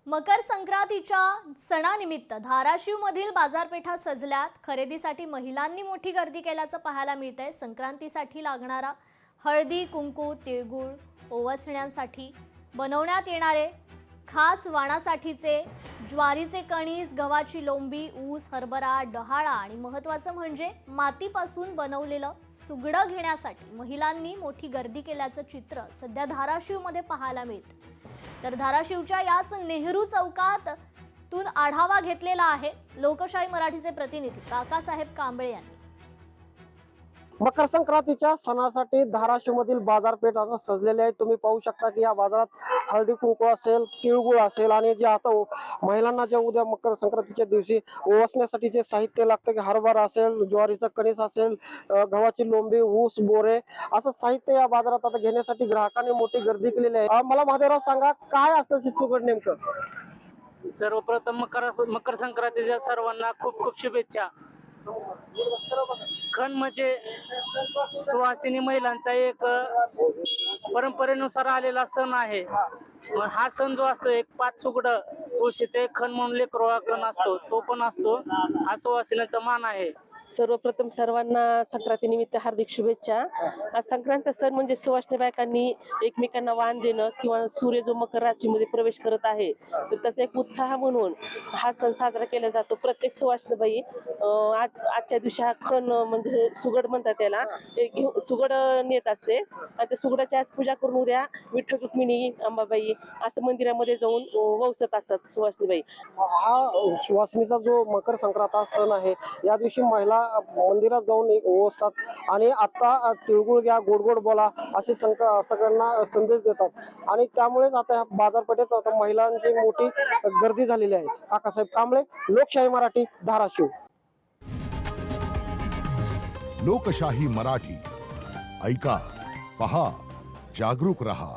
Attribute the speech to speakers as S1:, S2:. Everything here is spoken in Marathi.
S1: मकर संक्रांतीच्या सणानिमित्त धाराशिवमधील बाजारपेठा सजल्यात। खरेदीसाठी महिलांनी मोठी गर्दी केल्याचं पाहायला मिळतंय। संक्रांतीसाठी लागणारा हळदी, कुंकू, तिळगुळ ओवाळण्यासाठी बनवण्यात येणारे खास वाणासाठीचे ज्वारीचे कणीस, गव्हाची लोंबी, ऊस, हरभरा, डहाळा आणि महत्त्वाचं म्हणजे मातीपासून बनवलेलं सुगडं घेण्यासाठी महिलांनी मोठी गर्दी केल्याचं चित्र सध्या धाराशिवमध्ये पाहायला मिळतं। तर धाराशिवच्या याच नेहरू चौकातून आढावा घेतलेला आहे लोकशाही मराठीचे प्रतिनिधी काकासाहेब कांबळे यांनी।
S2: मकर संक्रांतीच्या सणासाठी धाराशिवमधील बाजारपेठ आता सजलेली आहे। तुम्ही पाहू शकता की या बाजारात हळदी कुंकू असेल, तिळगुळ असेल आणि जे आता महिलांना जे उद्या मकर संक्रांतीच्या दिवशी ओवाळण्यासाठी जे साहित्य लागतं की हरभरा असेल, ज्वारीचं कणीस असेल, गव्हाची लोंबी, ऊस, बोरे असं साहित्य या बाजारात आता घेण्यासाठी ग्राहकांनी मोठी गर्दी केलेली आहे। मला महादेवराव सांगा, काय असतं हे सुगड नेमकं?
S3: सर्वप्रथम मकर संक्रांतीच्या सर्वांना खूप खूप शुभेच्छा। खण म्हणजे सुवासिनी महिलांचा एक परंपरेनुसार आलेला सण आहे। हा सण जो असतो एक 5 सुगडं तुळशीचे खण म्हणून लेकरोळा खण असतो, तो पण असतो। हा सुवासिनीचा मान आहे।
S4: सर्वप्रथम सर्वांना संक्रांती निमित्त हार्दिक शुभेच्छा। आज संक्रांत सण म्हणजे सुवासिनी बायकांनी एकमेकांना वाण देणं किंवा सूर्य जो मकर राशीमध्ये प्रवेश करत आहे तर त्याचा एक उत्साह म्हणून हा सण साजरा केला जातो। प्रत्येक सुवासिनीबाई आजच्या दिवशी हा खण म्हणजे सुगड म्हणतात त्याला, सुगड नेत असते आणि त्या सुगडाची आज पूजा करून उद्या विठ्ठल रुक्मिणी अंबाबाई असं मंदिरामध्ये जाऊन ववसत असतात सुवासिनीबाई।
S2: हा सुवासिनीचा जो मकर संक्रांत हा सण आहे, या दिवशी महिला मंदिरात जाऊन ओवाळतात आणि आता तिळगुळ घ्या, गोड गोड बोला असे सगळ्यांना संदेश देतात आणि त्यामुळेच आता बाजारपेठेत आता महिलांची मोठी गर्दी झालेली आहे। काकासाहेब कांबळे, लोकशाही मराठी, धाराशिव।
S5: लोकशाही मराठी ऐका, पहा, जागरूक रहा।